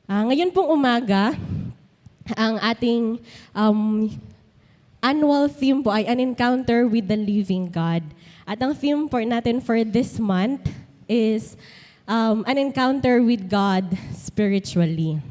Ngayon pong umaga, ang ating annual theme po ay An Encounter with the Living God. At ang theme po natin for this month is An Encounter with God Spiritually.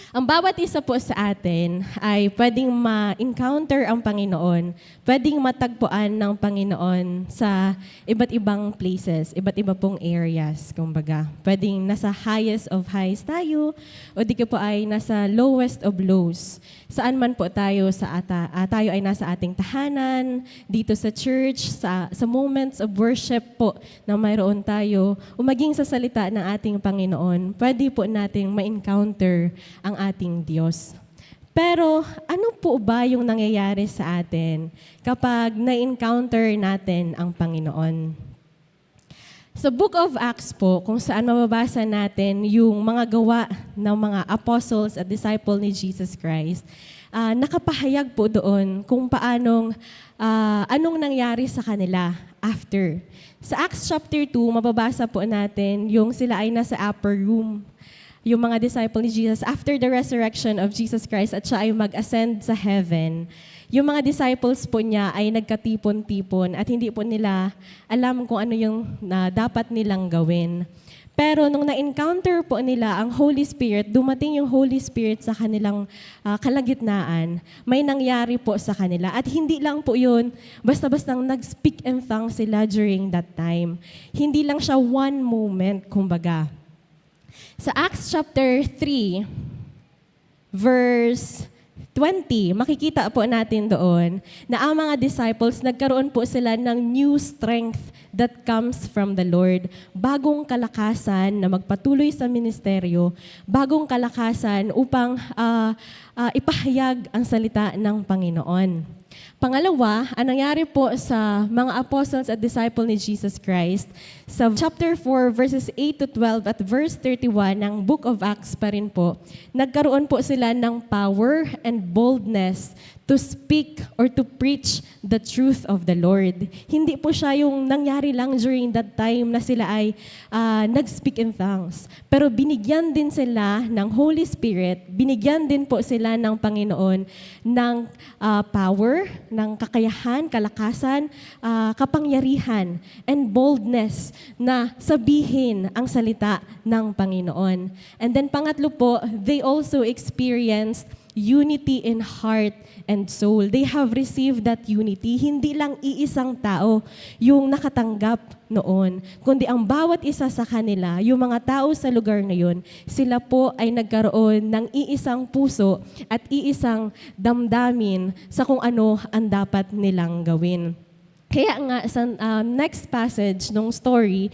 Ang bawat isa po sa atin ay pwedeng ma-encounter ang Panginoon, pwedeng matagpuan ng Panginoon sa iba't ibang places, iba't iba pong areas, kumbaga. Pwedeng nasa highest of highs tayo, o di ka po ay nasa lowest of lows. Saan man po tayo, tayo ay nasa ating tahanan, dito sa church, sa moments of worship po na mayroon tayo, o maging sa salita ng ating Panginoon, pwede po nating ma-encounter ang ating Diyos. Pero ano po ba yung nangyayari sa atin kapag na-encounter natin ang Panginoon? Sa Book of Acts po, kung saan mababasa natin yung mga gawa ng mga apostles at disciple ni Jesus Christ, nakapahayag po doon kung anong nangyari sa kanila after. Sa Acts chapter 2, mababasa po natin yung sila ay nasa upper room, yung mga disciple ni Jesus, after the resurrection of Jesus Christ at siya ay mag-ascend sa heaven, yung mga disciples po niya ay nagkatipon-tipon at hindi po nila alam kung ano yung dapat nilang gawin. Pero nung na-encounter po nila ang Holy Spirit, dumating yung Holy Spirit sa kanilang kalagitnaan, may nangyari po sa kanila. At hindi lang po yun, basta-bastang nag-speak in tongues sila during that time. Hindi lang siya one moment, kumbaga. Sa Acts chapter 3, verse 20, makikita po natin doon na ang mga disciples, nagkaroon po sila ng new strength that comes from the Lord. Bagong kalakasan na magpatuloy sa ministeryo, bagong kalakasan upang ipahayag ang salita ng Panginoon. Pangalawa, ang nangyari po sa mga apostles at disciple ni Jesus Christ, sa chapter 4, verses 8 to 12 at verse 31 ng Book of Acts pa rin po, nagkaroon po sila ng power and boldness to speak or to preach the truth of the Lord. Hindi po siya yung nangyari lang during that time na sila ay nag-speak in tongues. Pero binigyan din sila ng Holy Spirit, binigyan din po sila ng Panginoon ng power, ng kakayahan, kalakasan, kapangyarihan, and boldness na sabihin ang salita ng Panginoon. And then pangatlo po, they also experienced unity in heart and soul. They have received that unity. Hindi lang iisang tao yung nakatanggap noon, kundi ang bawat isa sa kanila, yung mga tao sa lugar na yun, sila po ay nagkaroon ng iisang puso at iisang damdamin sa kung ano ang dapat nilang gawin. Kaya nga, sa next passage ng story,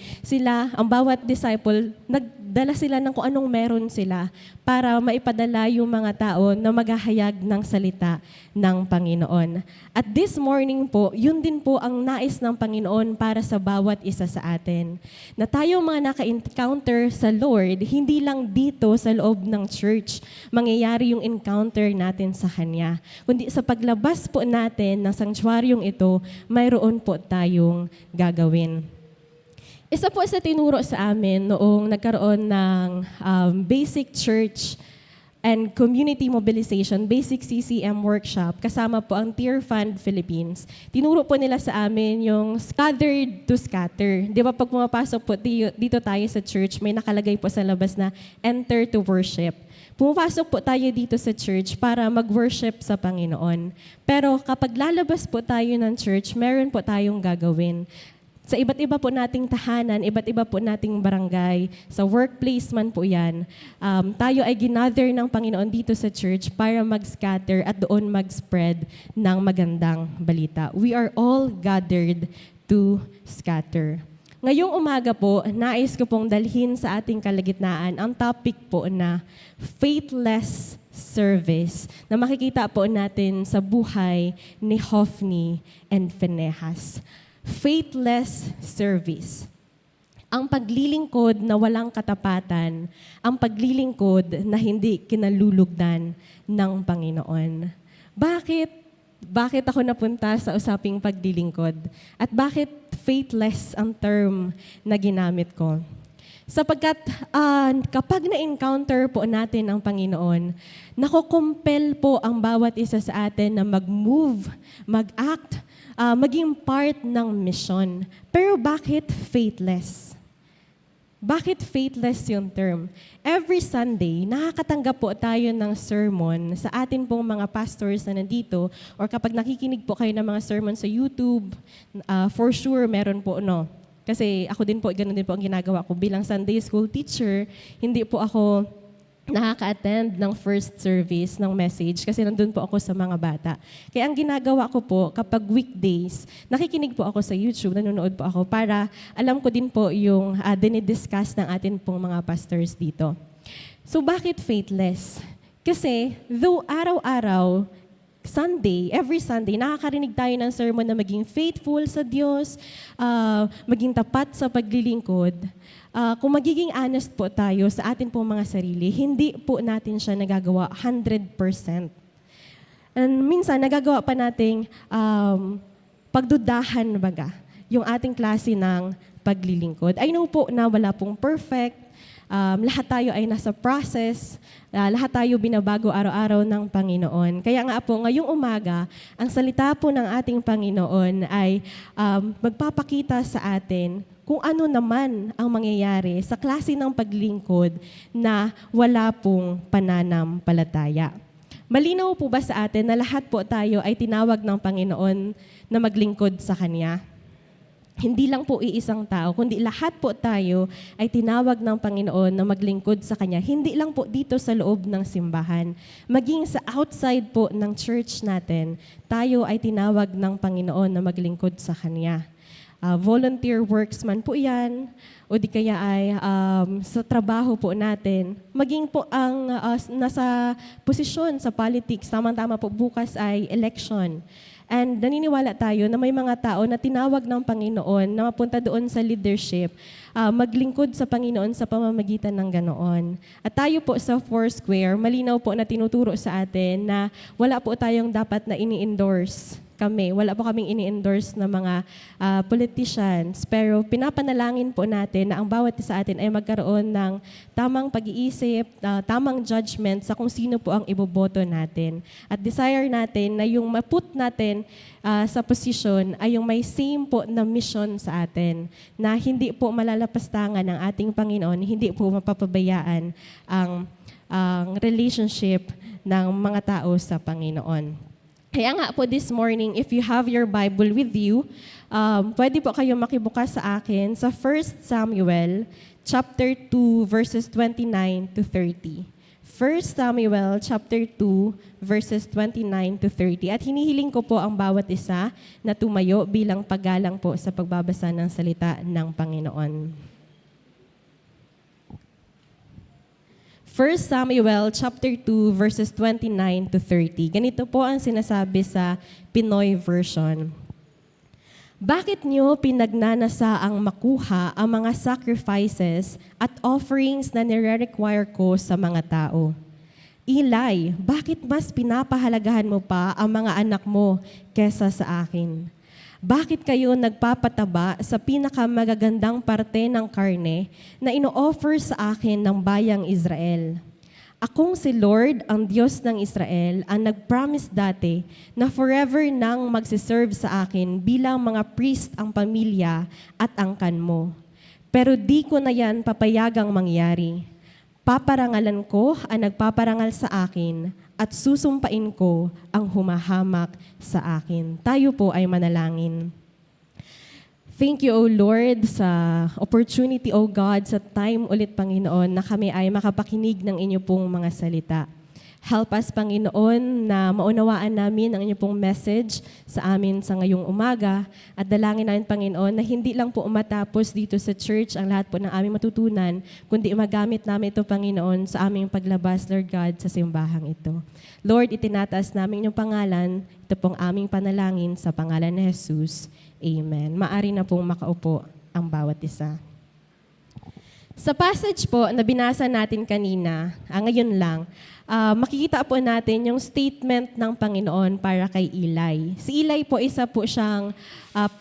ang bawat disciple, nagdala sila ng kung anong meron sila para maipadala yung mga tao na maghahayag ng salita ng Panginoon. At this morning po, yun din po ang nais ng Panginoon para sa bawat isa sa atin. Na tayo mga naka-encounter sa Lord, hindi lang dito sa loob ng church mangyayari yung encounter natin sa Kanya. Kundi sa paglabas po natin ng sanctuaryong ito, mayroon po tayong gagawin. Isa po sa tinuro sa amin noong nagkaroon ng basic church and community mobilization, basic CCM workshop, kasama po ang Tear Fund Philippines. Tinuro po nila sa amin yung scattered to scatter. Di ba pag pumapasok po dito tayo sa church, may nakalagay po sa labas na enter to worship. Pumapasok po tayo dito sa church para mag-worship sa Panginoon. Pero kapag lalabas po tayo ng church, meron po tayong gagawin. Sa iba't iba po nating tahanan, iba't iba po nating barangay, sa workplace man po yan, tayo ay ginather ng Panginoon dito sa church para mag-scatter at doon mag-spread ng magandang balita. We are all gathered to scatter. Ngayong umaga po, nais ko pong dalhin sa ating kalagitnaan ang topic po na faithless service na makikita po natin sa buhay ni Hophni and Phinehas. Faithless service. Ang paglilingkod na walang katapatan, ang paglilingkod na hindi kinalulugdan ng Panginoon. Bakit ako napunta sa usaping paglilingkod? At bakit faithless ang term na ginamit ko? Sapagkat kapag na-encounter po natin ang Panginoon, nakokompel po ang bawat isa sa atin na mag-move, mag-act, maging part ng mission. Pero bakit faithless? Bakit faithless yung term? Every Sunday, nakakatanggap po tayo ng sermon sa atin pong mga pastors na nandito, or kapag nakikinig po kayo ng mga sermon sa YouTube, for sure meron po, no? Kasi ako din po, ganun din po ang ginagawa ko. Bilang Sunday school teacher, hindi po ako nakaka-attend ng first service ng message kasi nandun po ako sa mga bata. Kaya ang ginagawa ko po, kapag weekdays, nakikinig po ako sa YouTube, nanonood po ako para alam ko din po yung dinidiscuss ng atin pong mga pastors dito. So bakit faithless? Kasi though araw-araw, every Sunday, nakakarinig tayo ng sermon na maging faithful sa Diyos, maging tapat sa paglilingkod. Kung magiging honest po tayo sa atin pong mga sarili, hindi po natin siya nagagawa 100%. And minsan, nagagawa pa nating pagdudahan baga, yung ating klase ng paglilingkod. I know po na wala pong perfect, lahat tayo ay nasa process, lahat tayo binabago araw-araw ng Panginoon. Kaya nga po, ngayong umaga, ang salita po ng ating Panginoon ay magpapakita sa atin kung ano naman ang mangyayari sa klase ng paglingkod na wala pong pananampalataya. Malinaw po ba sa atin na lahat po tayo ay tinawag ng Panginoon na maglingkod sa Kanya? Hindi lang po iisang tao, kundi lahat po tayo ay tinawag ng Panginoon na maglingkod sa Kanya. Hindi lang po dito sa loob ng simbahan. Maging sa outside po ng church natin, tayo ay tinawag ng Panginoon na maglingkod sa Kanya. Volunteer works man po yan, o di kaya ay sa trabaho po natin. Maging po ang nasa posisyon sa politics, tamang-tama po bukas ay election. And naniniwala tayo na may mga tao na tinawag ng Panginoon na mapunta doon sa leadership, maglingkod sa Panginoon sa pamamagitan ng ganoon. At tayo po sa Foursquare, malinaw po na tinuturo sa atin na wala po tayong dapat na ini-endorse kami. Wala po kaming ini-endorse na mga politicians, pero pinapanalangin po natin na ang bawat isa atin ay magkaroon ng tamang pag-iisip, tamang judgment sa kung sino po ang iboboto natin. At desire natin na yung maput natin sa posisyon ay yung may same po na mission sa atin, na hindi po malalapastangan ng ating Panginoon, hindi po mapapabayaan ang relationship ng mga tao sa Panginoon. Kaya nga po this morning, if you have your Bible with you, pwede po kayo makibukas sa akin sa 1 Samuel chapter 2, verses 29 to 30. 1 Samuel chapter 2, verses 29 to 30. At hinihiling ko po ang bawat isa na tumayo bilang paggalang po sa pagbabasa ng salita ng Panginoon. 1 Samuel chapter 2 verses 29 to 30. Ganito po ang sinasabi sa Pinoy version. Bakit niyo pinagnanasa ang makuha ang mga sacrifices at offerings na nire-require ko sa mga tao? Eli, bakit mas pinapahalagahan mo pa ang mga anak mo kesa sa akin? Bakit kayo nagpapataba sa pinakamagagandang parte ng karne na ino-offer sa akin ng bayang Israel? Akong si Lord, ang Diyos ng Israel, ang nag-promise dati na forever nang magsiserve sa akin bilang mga priest ang pamilya at angkan mo. Pero di ko na yan papayagang mangyari. Paparangalan ko ang nagpaparangal sa akin at susumpain ko ang humahamak sa akin. Tayo po ay manalangin. Thank you, O Lord, sa opportunity, O God, sa time ulit, Panginoon, na kami ay makapakinig ng inyo pong mga salita. Help us, Panginoon, na maunawaan namin ang inyo pong message sa amin sa ngayong umaga. At dalangin namin, Panginoon, na hindi lang po matapos dito sa church ang lahat po ng aming matutunan, kundi magamit namin ito, Panginoon, sa aming paglabas, Lord God, sa simbahang ito. Lord, itinataas namin inyong pangalan. Ito pong aming panalangin sa pangalan ni Jesus. Amen. Maari na pong makaupo ang bawat isa. Sa passage po na binasa natin kanina, ngayon lang, makikita po natin yung statement ng Panginoon para kay Eli. Si Eli po, isa po siyang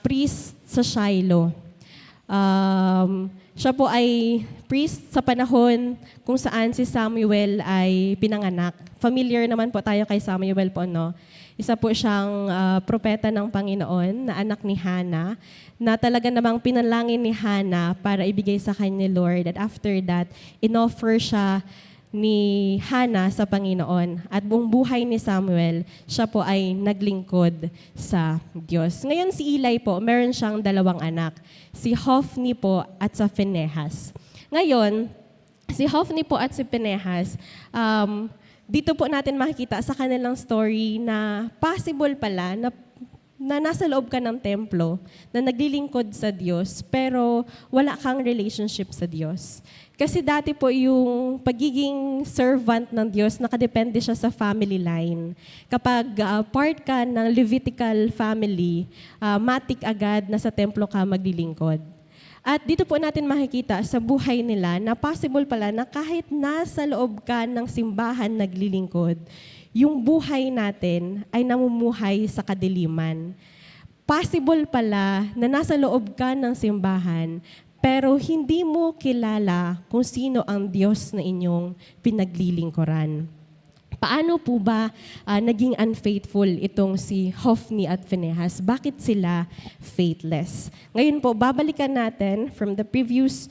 priest sa Shiloh. Siya po ay priest sa panahon kung saan si Samuel ay pinanganak. Familiar naman po tayo kay Samuel po, no? Isa po siyang propeta ng Panginoon na anak ni Hannah, na talaga namang pinalangin ni Hannah para ibigay sa kanya ni Lord. At after that, inoffer siya ni Hannah sa Panginoon. At buong buhay ni Samuel, siya po ay naglingkod sa Diyos. Ngayon si Eli po, meron siyang 2 anak. Si Hophni po at sa Phinehas. Ngayon, si Hophni po at si Phinehas, dito po natin makikita sa kanilang story na possible pala na nasa loob ka ng templo, na naglilingkod sa Diyos, pero wala kang relationship sa Diyos. Kasi dati po yung pagiging servant ng Diyos, nakadepende siya sa family line. Kapag part ka ng Levitical family, matik agad na sa templo ka maglilingkod. At dito po natin makikita sa buhay nila na possible pala na kahit nasa loob ka ng simbahan naglilingkod, yung buhay natin ay namumuhay sa kadiliman. Possible pala na nasa loob ka ng simbahan, pero hindi mo kilala kung sino ang Diyos na inyong pinaglilingkuran. Paano po ba naging unfaithful itong si Hophni at Phinehas? Bakit sila faithless? Ngayon po, babalikan natin from the previous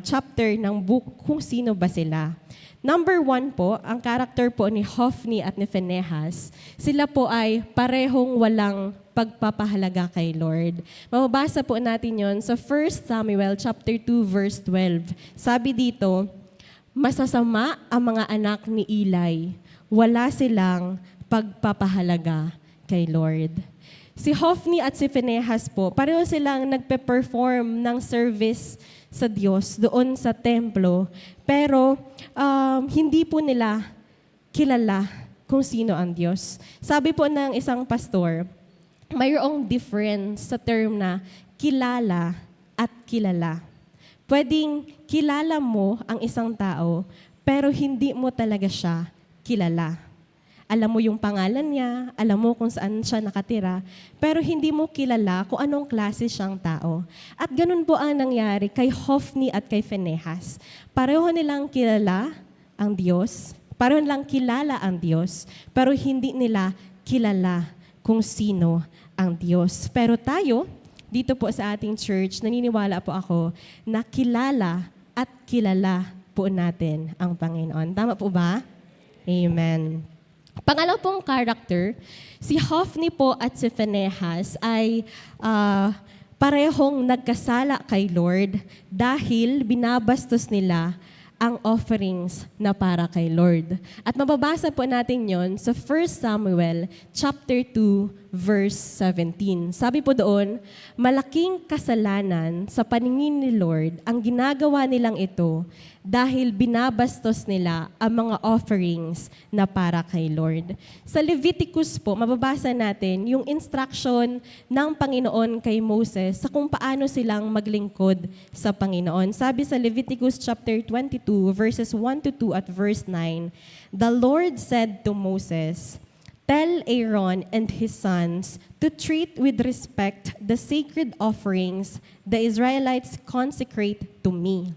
chapter ng book kung sino ba sila. Number 1 po, ang character po ni Hophni at ni Phinehas, sila po ay parehong walang pagpapahalaga kay Lord. Mababasa po natin yon sa 1 Samuel chapter 2 verse 12. Sabi dito, masasama ang mga anak ni Eli. Wala silang pagpapahalaga kay Lord. Si Hophni at si Phinehas po, pareho silang nagpe-perform ng service sa Diyos doon sa templo, pero hindi po nila kilala kung sino ang Diyos. Sabi po ng isang pastor, mayroong difference sa term na kilala at kilala. Pwedeng kilala mo ang isang tao, pero hindi mo talaga siya kilala. Alam mo yung pangalan niya, alam mo kung saan siya nakatira, pero hindi mo kilala kung anong klase siyang tao. At ganun po ang nangyari kay Hophni at kay Phinehas. Pareho nilang kilala ang Diyos, pareho nilang kilala ang Diyos, pero hindi nila kilala kung sino ang Diyos. Pero tayo, dito po sa ating church, naniniwala po ako na kilala at kilala po natin ang Panginoon. Tama po ba? Amen. Pangalawa pong character, si Hophni po at si Phinehas ay parehong nagkasala kay Lord dahil binabastos nila ang offerings na para kay Lord. At mababasa po natin yon sa 1 Samuel chapter 2 verse 17. Sabi po doon, malaking kasalanan sa paningin ni Lord ang ginagawa nilang ito dahil binabastos nila ang mga offerings na para kay Lord. Sa Leviticus po, mababasa natin yung instruction ng Panginoon kay Moses sa kung paano silang maglingkod sa Panginoon. Sabi sa Leviticus chapter 22, verses 1 to 2 at verse 9, the Lord said to Moses, tell Aaron and his sons to treat with respect the sacred offerings the Israelites consecrate to me,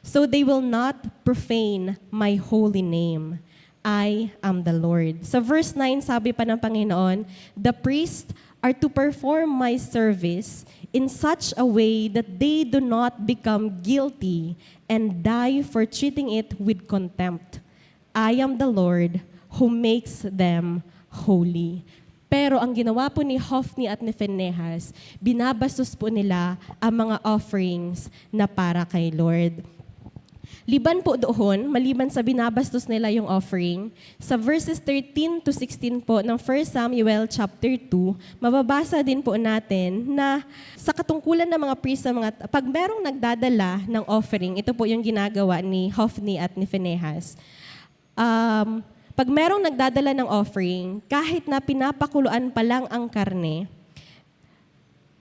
so they will not profane my holy name. I am the Lord. Sa verse 9, sabi pa ng Panginoon, the priests are to perform my service in such a way that they do not become guilty and die for treating it with contempt. I am the Lord who makes them holy. Pero ang ginawa po ni Hophni at ni Phinehas, binabastos po nila ang mga offerings na para kay Lord. Liban po doon, maliban sa binabastos nila yung offering, sa verses 13 to 16 po ng 1 Samuel chapter 2, mababasa din po natin na sa katungkulan ng mga priest, pag merong nagdadala ng offering, ito po yung ginagawa ni Hophni at ni Phinehas. Pag merong nagdadala ng offering, kahit na pinapakuluan pa lang ang karne,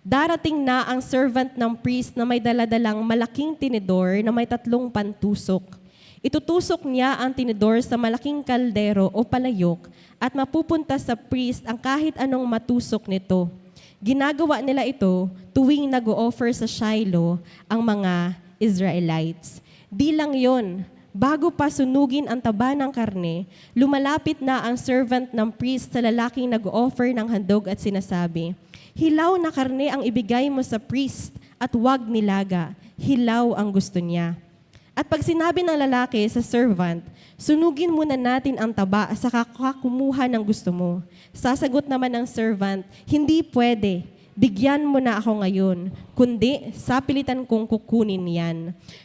darating na ang servant ng priest na may daladalang malaking tinidor na may 3 pantusok. Itutusok niya ang tinidor sa malaking kaldero o palayok at mapupunta sa priest ang kahit anong matusok nito. Ginagawa nila ito tuwing nag-o-offer sa Shiloh ang mga Israelites. Di lang yon, bago pa sunugin ang taba ng karne, lumalapit na ang servant ng priest sa lalaking nag-o-offer ng handog at sinasabi, "Hilaw na karne ang ibigay mo sa priest at huwag nilaga. Hilaw ang gusto niya." At pag sinabi ng lalaki sa servant, "Sunugin muna natin ang taba sa kakakumuha ng gusto mo." Sasagot naman ng servant, "Hindi pwede. Bigyan mo na ako ngayon, kundi sapilitan kong kukunin yan."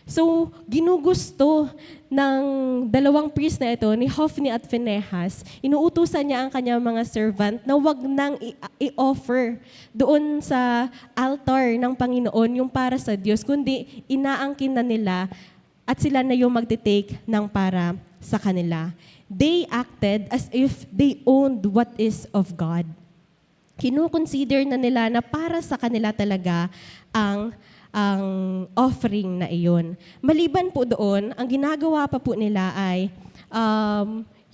So, ginugusto ng dalawang priest na ito, ni Hophni at Phinehas, inuutusan niya ang kanyang mga servant na wag nang i-offer doon sa altar ng Panginoon yung para sa Diyos, kundi inaangkin na nila at sila na yung magte-take ng para sa kanila. They acted as if they owned what is of God. Kino-consider na nila na para sa kanila talaga ang offering na iyon. Maliban po doon, ang ginagawa pa po nila ay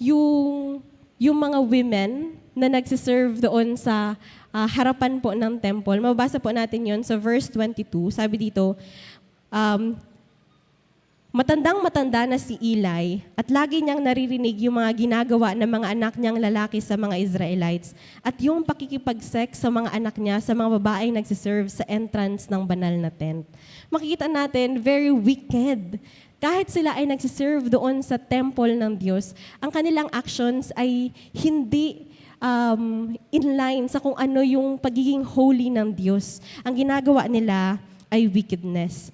yung mga women na nagsiserve doon sa harapan po ng temple. Mabasa po natin yon sa verse 22. Sabi dito, matandang-matanda na si Eli at lagi niyang naririnig yung mga ginagawa ng mga anak niyang lalaki sa mga Israelites at yung pakikipag-sex sa mga anak niya sa mga babaeng nagsiserve sa entrance ng banal na tent. Makikita natin, very wicked. Kahit sila ay nagsiserve doon sa temple ng Diyos, ang kanilang actions ay hindi in line sa kung ano yung pagiging holy ng Diyos. Ang ginagawa nila ay wickedness.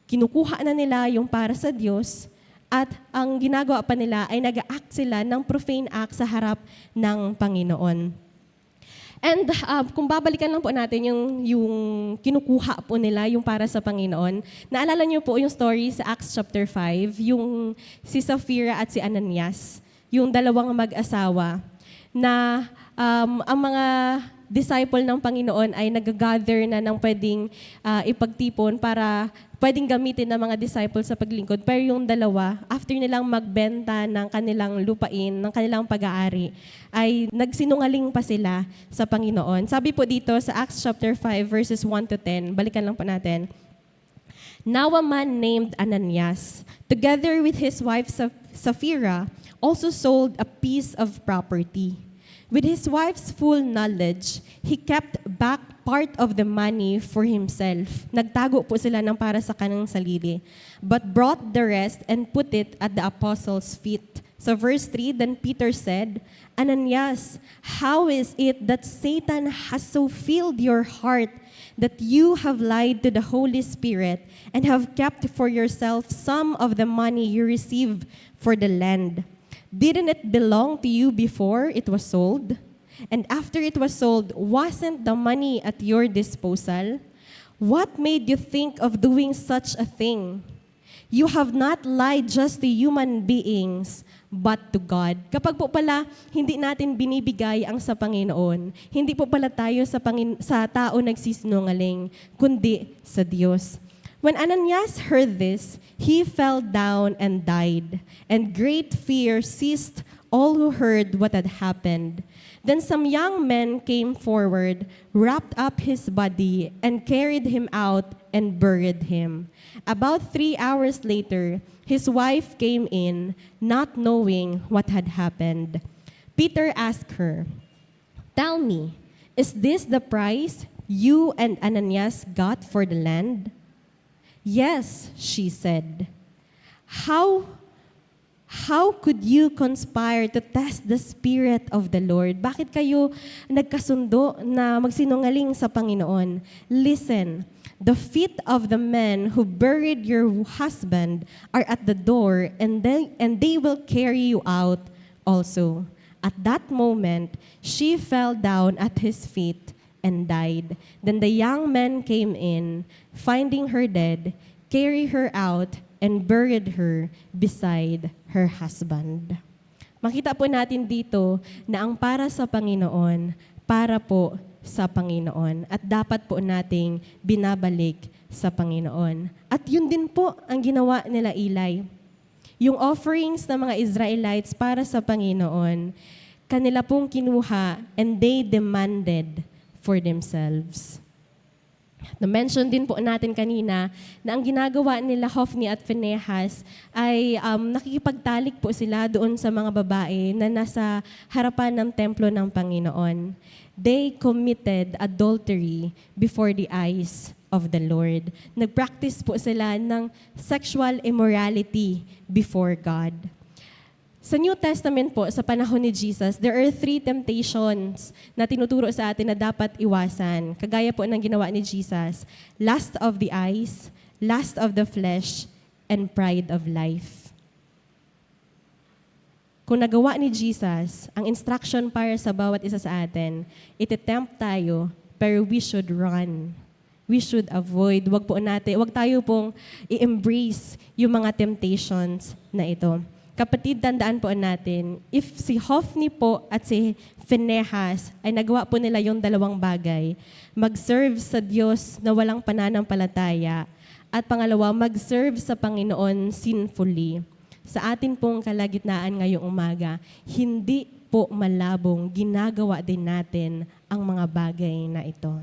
Kinukuha na nila yung para sa Diyos at ang ginagawa pa nila ay nag-act sila ng profane act sa harap ng Panginoon. And kung babalikan lang po natin yung kinukuha po nila, yung para sa Panginoon, naalala niyo po yung story sa Acts chapter 5, yung si Sapphira at si Ananias, yung dalawang mag-asawa, na ang mga disciple ng Panginoon ay nag-gather na ng pwedeng ipagtipon para pwedeng gamitin ng mga disciples sa paglingkod. Pero yung dalawa, after nilang magbenta ng kanilang lupain, ng kanilang pag-aari, ay nagsinungaling pa sila sa Panginoon. Sabi po dito sa Acts chapter 5 verses 1 to 10, balikan lang po natin. "Now a man named Ananias, together with his wife Sapphira, also sold a piece of property. With his wife's full knowledge, he kept back part of the money for himself." Nagtago po sila ng para sa kanilang sarili. "But brought the rest and put it at the apostles' feet." So verse 3, "Then Peter said, 'Ananias, how is it that Satan has so filled your heart that you have lied to the Holy Spirit and have kept for yourself some of the money you received for the land? Didn't it belong to you before it was sold? And after it was sold, wasn't the money at your disposal? What made you think of doing such a thing? You have not lied just to human beings, but to God." Kapag po pala hindi natin binibigay ang sa Panginoon, hindi po pala tayo sa tao nagsisinungaling, kundi sa Diyos. When Ananias heard this, he fell down and died, and great fear seized all who heard what had happened. Then some young men came forward, wrapped up his body, and carried him out and buried him. About 3 hours later, his wife came in, not knowing what had happened. Peter asked her, "Tell me, is this the price you and Ananias got for the land?" "Yes," she said. How could you conspire to test the Spirit of the Lord?" Bakit kayo nagkasundo na magsinungaling sa Panginoon? "Listen, the feet of the men who buried your husband are at the door, and they will carry you out also." At that moment, she fell down at his feet and died. Then the young men came in, finding her dead, carried her out, and buried her beside her husband. Makita po natin dito na ang para sa Panginoon, para po sa Panginoon. At dapat po nating binabalik sa Panginoon. At yun din po ang ginawa nila Eli. Yung offerings ng mga Israelites para sa Panginoon, kanila pong kinuha and they demanded for themselves. Na-mention din po natin kanina na ang ginagawa nila Hophni at Phinehas ay nakikipagtalik po sila doon sa mga babae na nasa harapan ng templo ng Panginoon. They committed adultery before the eyes of the Lord. Nag-practice po sila ng sexual immorality before God. Sa New Testament po, sa panahon ni Jesus, there are 3 temptations na tinuturo sa atin na dapat iwasan. Kagaya po ng ginawa ni Jesus, lust of the eyes, lust of the flesh, and pride of life. Kung nagawa ni Jesus, ang instruction para sa bawat isa sa atin, ititempt tayo, pero we should run. We should avoid. Wag tayo pong i-embrace yung mga temptations na ito. Kapatid, tandaan po natin, if si Hophni po at si Phinehas ay nagawa po nila yung dalawang bagay, mag-serve sa Diyos na walang pananampalataya, at pangalawa, mag-serve sa Panginoon sinfully. Sa atin pong kalagitnaan ngayong umaga, hindi po malabong ginagawa din natin ang mga bagay na ito.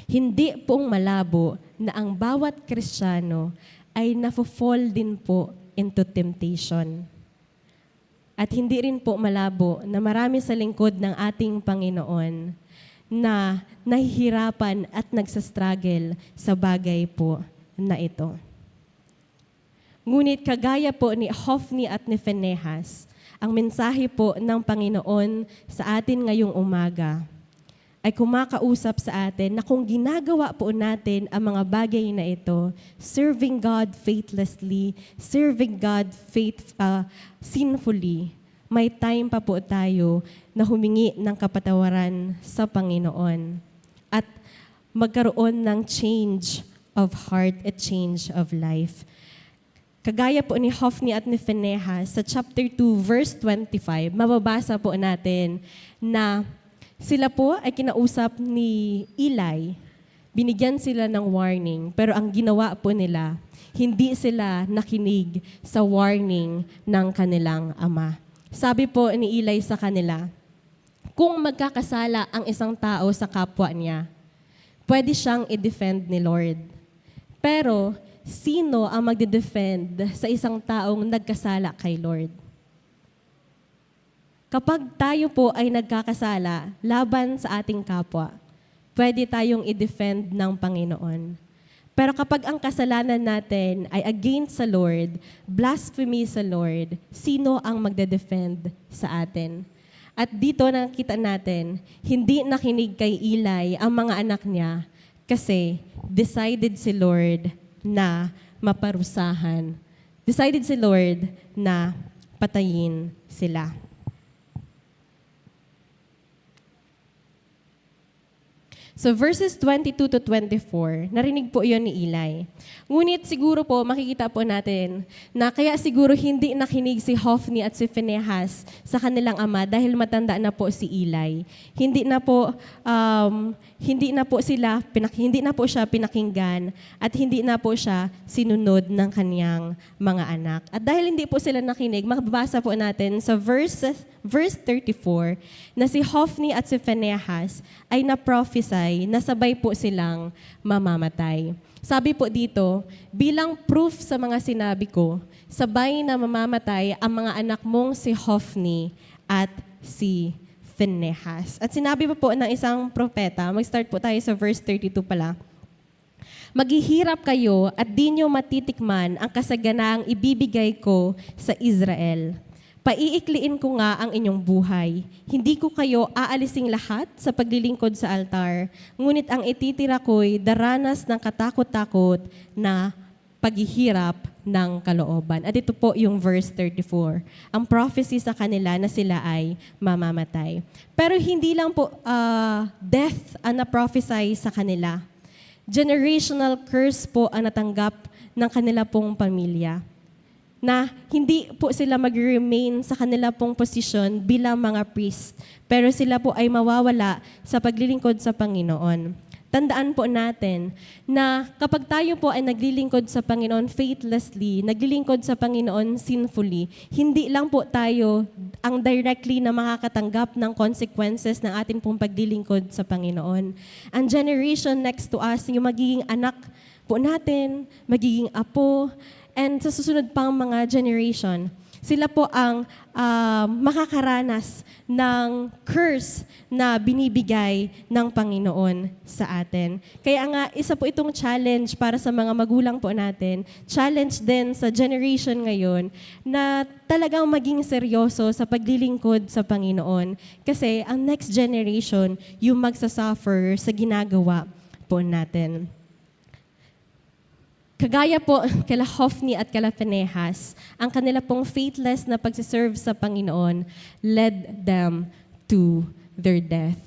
Hindi pong malabo na ang bawat Kristiyano ay nafo-fall din po into temptation. At hindi rin po malabo na marami sa lingkod ng ating Panginoon na nahihirapan at nagsastruggle sa bagay po na ito. Ngunit kagaya po ni Hophni at ni Phinehas, ang mensahe po ng Panginoon sa atin ngayong umaga ay kumakausap sa atin na kung ginagawa po natin ang mga bagay na ito, serving God faithlessly, serving God sinfully, may time pa po tayo na humingi ng kapatawaran sa Panginoon at magkaroon ng change of heart at change of life. Kagaya po ni Hophni at ni Phinehas, sa chapter 2, verse 25, mababasa po natin na sila po ay kinausap ni Eli. Binigyan sila ng warning, pero ang ginawa po nila, hindi sila nakinig sa warning ng kanilang ama. Sabi po ni Eli sa kanila, kung magkakasala ang isang tao sa kapwa niya, pwede siyang i-defend ni Lord. Pero, sino ang magde-defend sa isang taong nagkasala kay Lord? Kapag tayo po ay nagkakasala laban sa ating kapwa, pwede tayong i-defend ng Panginoon. Pero kapag ang kasalanan natin ay against sa Lord, blasphemy sa Lord, sino ang magde-defend sa atin? At dito nakita natin, hindi nakinig kay Eli ang mga anak niya kasi decided si Lord na maparusahan. Decided si Lord na patayin sila. So verses 22 to 24, narinig po yon ni Eli. Ngunit siguro po, makikita po natin na kaya siguro hindi nakinig si Hophni at si Phinehas sa kanilang ama dahil matanda na po si Eli. Hindi na po siya pinakinggan at hindi na po siya sinunod ng kaniyang mga anak. At dahil hindi po sila nakinig, makabasa po natin sa verse 34 na si Hophni at si Phinehas ay na-prophesy na sabay po silang mamamatay. Sabi po dito, bilang proof sa mga sinabi ko, sabay na mamamatay ang mga anak mong si Hophni at si Phinehas. At sinabi pa po ng isang propeta, mag-start po tayo sa verse 32 pala, maghihirap kayo at di nyo matitikman ang kasaganaang ibibigay ko sa Israel. Paiikliin ko nga ang inyong buhay. Hindi ko kayo aalising lahat sa paglilingkod sa altar, ngunit ang ititira ko'y daranas ng katakot-takot na paghihirap ng kalooban. At ito po yung verse 34. Ang prophecy sa kanila na sila ay mamamatay. Pero hindi lang po death ang na-prophesy sa kanila. Generational curse po ang natanggap ng kanila pong pamilya, na hindi po sila mag-remain sa kanila pong posisyon bilang mga priest, pero sila po ay mawawala sa paglilingkod sa Panginoon. tandaan po natin na kapag tayo po ay naglilingkod sa Panginoon faithlessly, naglilingkod sa Panginoon sinfully, hindi lang po tayo ang directly na makakatanggap ng consequences ng ating pong paglilingkod sa Panginoon. Ang generation next to us, yung magiging anak po natin, magiging apo, and sa susunod pang mga generation, sila po ang makakaranas ng curse na binibigay ng Panginoon sa atin. Kaya nga, isa po itong challenge para sa mga magulang po natin, challenge din sa generation ngayon na talagang maging seryoso sa paglilingkod sa Panginoon. Kasi ang next generation, yung magsasuffer sa ginagawa po natin. Kagaya po kala Hophni at kala Phinehas, ang kanila pong faithless na pagsiserve sa Panginoon led them to their death.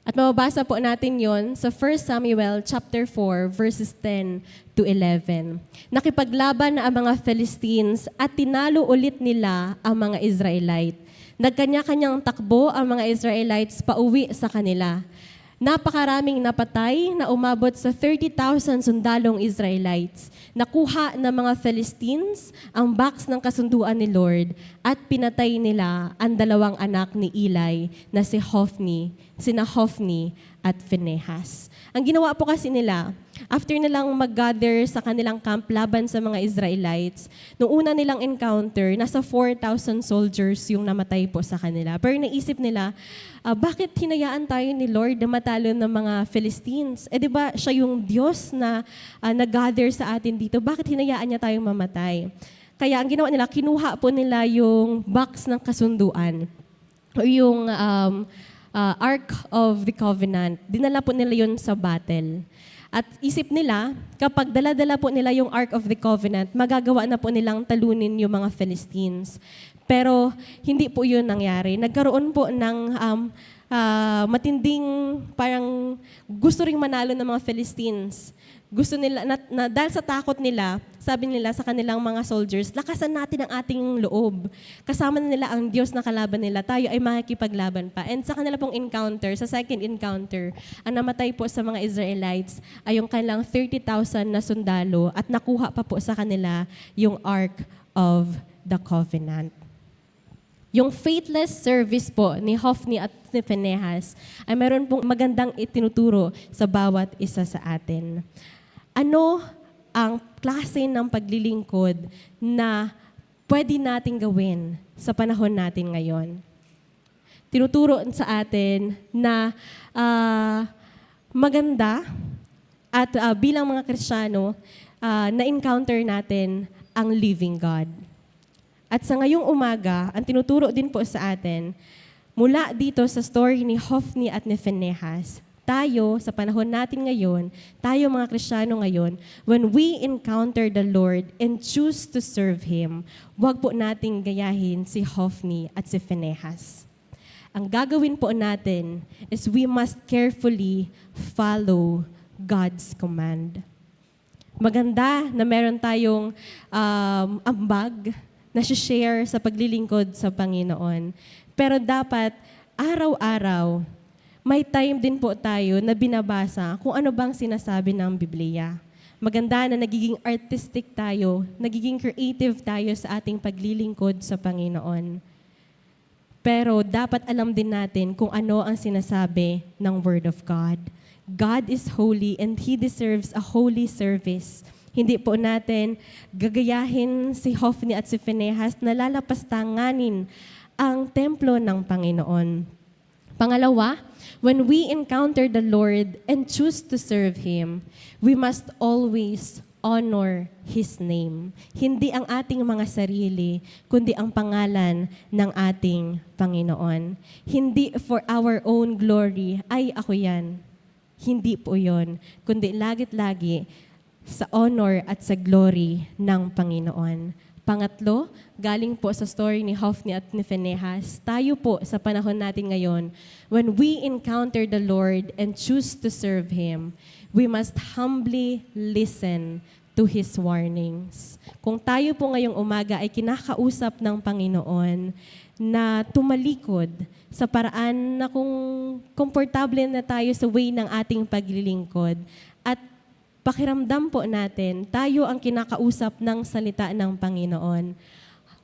At mababasa po natin yon sa 1 Samuel chapter 4 verses 10 to 11. Nakipaglaban na ang mga Philistines at tinalo ulit nila ang mga Israelite. Nagkanya-kanyang takbo ang mga Israelites pauwi sa kanila. Napakaraming napatay na umabot sa 30,000 sundalong Israelites. Nakuha ng mga Philistines ang box ng kasunduan ni Lord at pinatay nila ang dalawang anak ni Eli na sina Hophni at Phinehas. Ang ginawa po kasi nila, after nilang mag-gather sa kanilang camp laban sa mga Israelites, nung una nilang encounter, nasa 4,000 soldiers yung namatay po sa kanila. Pero naisip nila, bakit hinayaan tayo ni Lord na matalo ng mga Philistines? Eh di ba siya yung Diyos na nag-gather sa atin dito? Bakit hinayaan niya tayong mamatay? Kaya ang ginawa nila, kinuha po nila yung box ng kasunduan o yung Ark of the Covenant. Dinala po nila yun sa battle. At isip nila, kapag dala-dala po nila yung Ark of the Covenant, magagawa na po nilang talunin yung mga Philistines. Pero hindi po yun nangyari. Nagkaroon po ng matinding, parang gusto ring manalo ng mga Philistines. Gusto nila, dahil sa takot nila, sabi nila sa kanilang mga soldiers, lakasan natin ang ating loob. Kasama na nila ang Diyos na kalaban nila. Tayo ay makikipaglaban pa. And sa kanila pong encounter, sa second encounter, ang namatay po sa mga Israelites ay yung kanilang 30,000 na sundalo at nakuha pa po sa kanila yung Ark of the Covenant. Yung faithless service po ni Hophni at ni Phinehas ay meron pong magandang itinuturo sa bawat isa sa atin. Ano ang klase ng paglilingkod na pwede nating gawin sa panahon natin ngayon? Tinuturo sa atin na maganda at bilang mga Kristiyano, na-encounter natin ang living God. At sa ngayong umaga, ang tinuturo din po sa atin, mula dito sa story ni Hophni at ni Phinehas, tayo, sa panahon natin ngayon, tayo mga Kristiyano ngayon, when we encounter the Lord and choose to serve Him, huwag po nating gayahin si Hophni at si Phinehas. Ang gagawin po natin is we must carefully follow God's command. Maganda na meron tayong ambag na share sa paglilingkod sa Panginoon. Pero dapat, araw-araw, may time din po tayo na binabasa kung ano bang sinasabi ng Biblia. Maganda na nagiging artistic tayo, nagiging creative tayo sa ating paglilingkod sa Panginoon. Pero dapat alam din natin kung ano ang sinasabi ng Word of God. God is holy and He deserves a holy service. Hindi po natin gagayahin si Hophni at si Phinehas na lalapastanganin ang templo ng Panginoon. Pangalawa, when we encounter the Lord and choose to serve Him, we must always honor His name. Hindi ang ating mga sarili, kundi ang pangalan ng ating Panginoon. Hindi for our own glory, ay ako yan. Hindi po yon, kundi lagit-lagi sa honor at sa glory ng Panginoon. Pangatlo, galing po sa story ni Hophni at ni Phinehas, tayo po sa panahon natin ngayon, when we encounter the Lord and choose to serve Him, we must humbly listen to to His warnings. Kung tayo po ngayong umaga ay kinakausap ng Panginoon na tumalikod sa paraan na kung komportable na tayo sa way ng ating paglilingkod at pakiramdam po natin, tayo ang kinakausap ng salita ng Panginoon.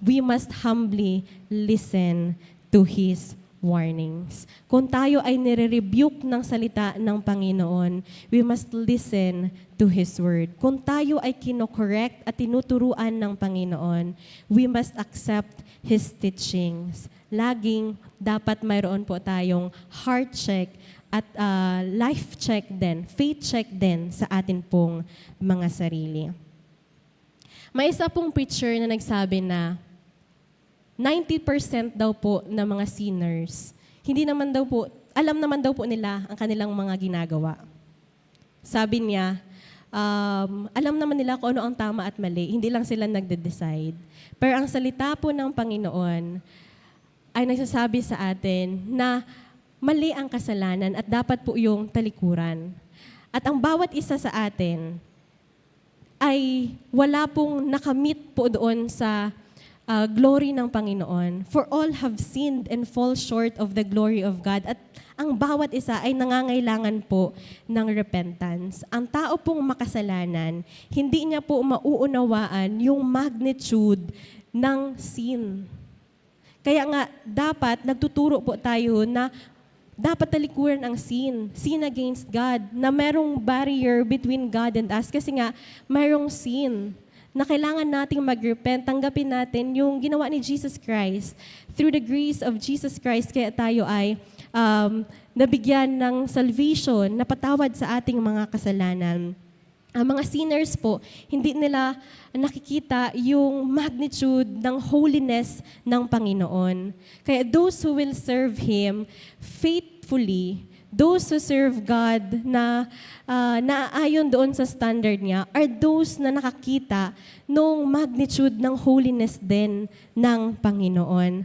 We must humbly listen to His warnings. Kung tayo ay nire-rebuke ng salita ng Panginoon, we must listen to His word. Kung tayo ay kinokorrect at tinuturuan ng Panginoon, we must accept His teachings. Laging dapat mayroon po tayong heart check at life check din, faith check din sa atin pong mga sarili. May isa pong preacher na nagsabi na 90% daw po ng mga sinners, hindi naman daw po, alam naman daw po nila ang kanilang mga ginagawa. Sabi niya, alam naman nila kung ano ang tama at mali, hindi lang sila nagde-decide. Pero ang salita po ng Panginoon ay nagsasabi sa atin na mali ang kasalanan at dapat po yung talikuran. At ang bawat isa sa atin ay wala pong nakamit po doon sa glory ng Panginoon. For all have sinned and fall short of the glory of God. At ang bawat isa ay nangangailangan po ng repentance. Ang tao pong makasalanan, hindi niya po mauunawaan yung magnitude ng sin. Kaya nga, dapat nagtuturo po tayo na dapat talikuran ang sin against God, na merong barrier between God and us kasi nga merong sin na kailangan nating mag-repent, tanggapin natin yung ginawa ni Jesus Christ. Through the grace of Jesus Christ, kaya tayo ay nabigyan ng salvation, napatawad sa ating mga kasalanan. Ang mga sinners po, hindi nila nakikita yung magnitude ng holiness ng Panginoon. Kaya those who will serve Him faithfully, those who serve God na naayon doon sa standard niya are those na nakakita nung magnitude ng holiness din ng Panginoon.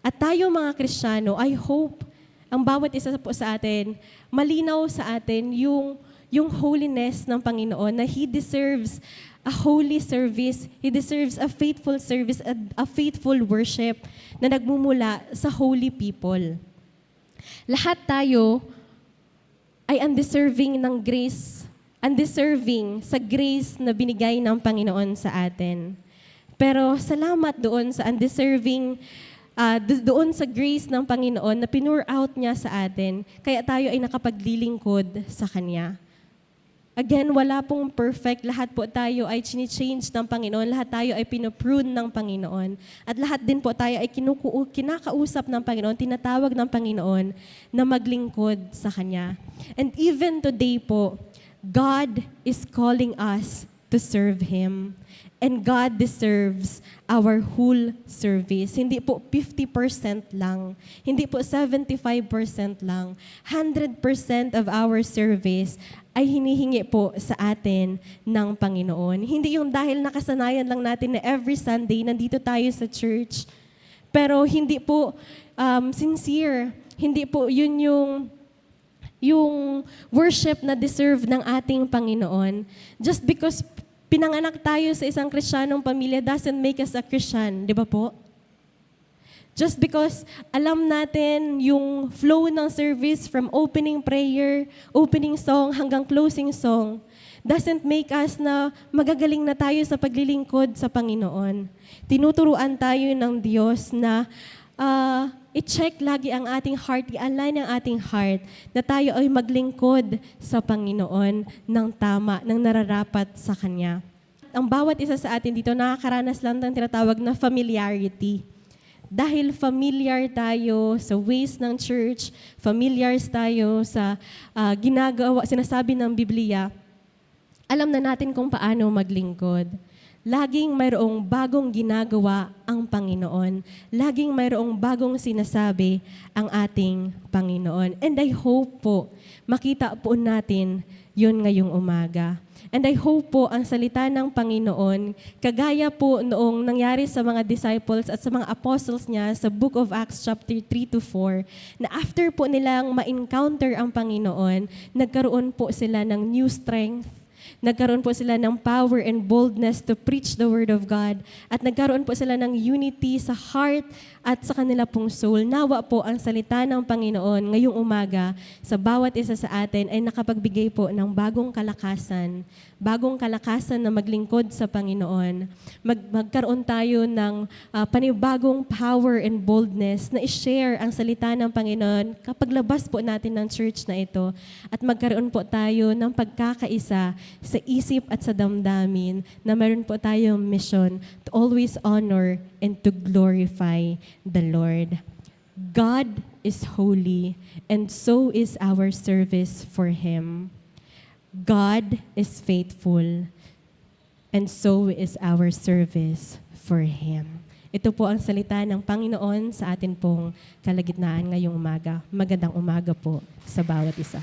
At tayo mga Kristiyano, I hope ang bawat isa po sa atin, malinaw sa atin yung holiness ng Panginoon na He deserves a holy service, He deserves a faithful service, a faithful worship na nagmumula sa holy people. Lahat tayo ay undeserving ng grace, undeserving sa grace na binigay ng Panginoon sa atin. Pero salamat doon sa undeserving, doon sa grace ng Panginoon na pinur out niya sa atin, kaya tayo ay nakapaglilingkod sa Kanya. Again, wala pong perfect. Lahat po tayo ay chini-change ng Panginoon. Lahat tayo ay pinoprune ng Panginoon. At lahat din po tayo ay kinakausap ng Panginoon, tinatawag ng Panginoon na maglingkod sa Kanya. And even today po, God is calling us to serve Him. And God deserves our whole service. Hindi po 50% lang. Hindi po 75% lang. 100% of our service ay hinihingi po sa atin ng Panginoon. Hindi yung dahil nakasanayan lang natin na every Sunday nandito tayo sa church. Pero hindi po sincere. Hindi po yun yung worship na deserve ng ating Panginoon. Just because pinanganak tayo sa isang Kristiyanong pamilya doesn't make us a Christian, di ba po? Just because alam natin yung flow ng service from opening prayer, opening song hanggang closing song, doesn't make us na magagaling na tayo sa paglilingkod sa Panginoon. Tinuturuan tayo ng Diyos na i-check lagi ang ating heart, i-align ang ating heart na tayo ay maglingkod sa Panginoon ng tama, ng nararapat sa Kanya. Ang bawat isa sa atin dito nakakaranas lang ng tinatawag na familiarity. Dahil familiar tayo sa ways ng church, familiar tayo sa sinasabi ng Biblia, alam na natin kung paano maglingkod. Laging mayroong bagong ginagawa ang Panginoon. Laging mayroong bagong sinasabi ang ating Panginoon. And I hope po, makita po natin yun ngayong umaga. And I hope po ang salita ng Panginoon, kagaya po noong nangyari sa mga disciples at sa mga apostles niya sa Book of Acts chapter 3-4, na after po nilang ma-encounter ang Panginoon, nagkaroon po sila ng new strength, Nagkaroon po sila ng power and boldness to preach the Word of God. At nagkaroon po sila ng unity sa heart at sa kanila pong soul. Nawa po ang salita ng Panginoon ngayong umaga sa bawat isa sa atin ay nakapagbigay po ng bagong kalakasan na maglingkod sa Panginoon. Magkaroon tayo ng panibagong power and boldness na i-share ang salita ng Panginoon kapag labas po natin ng church na ito at magkaroon po tayo ng pagkakaisa sa isip at sa damdamin na meron po tayong mission to always honor and to glorify the Lord. God is holy and so is our service for Him. God is faithful and so is our service for Him. Ito po ang salita ng Panginoon sa atin pong kalagitnaan ngayong umaga. Magandang umaga po sa bawat isa.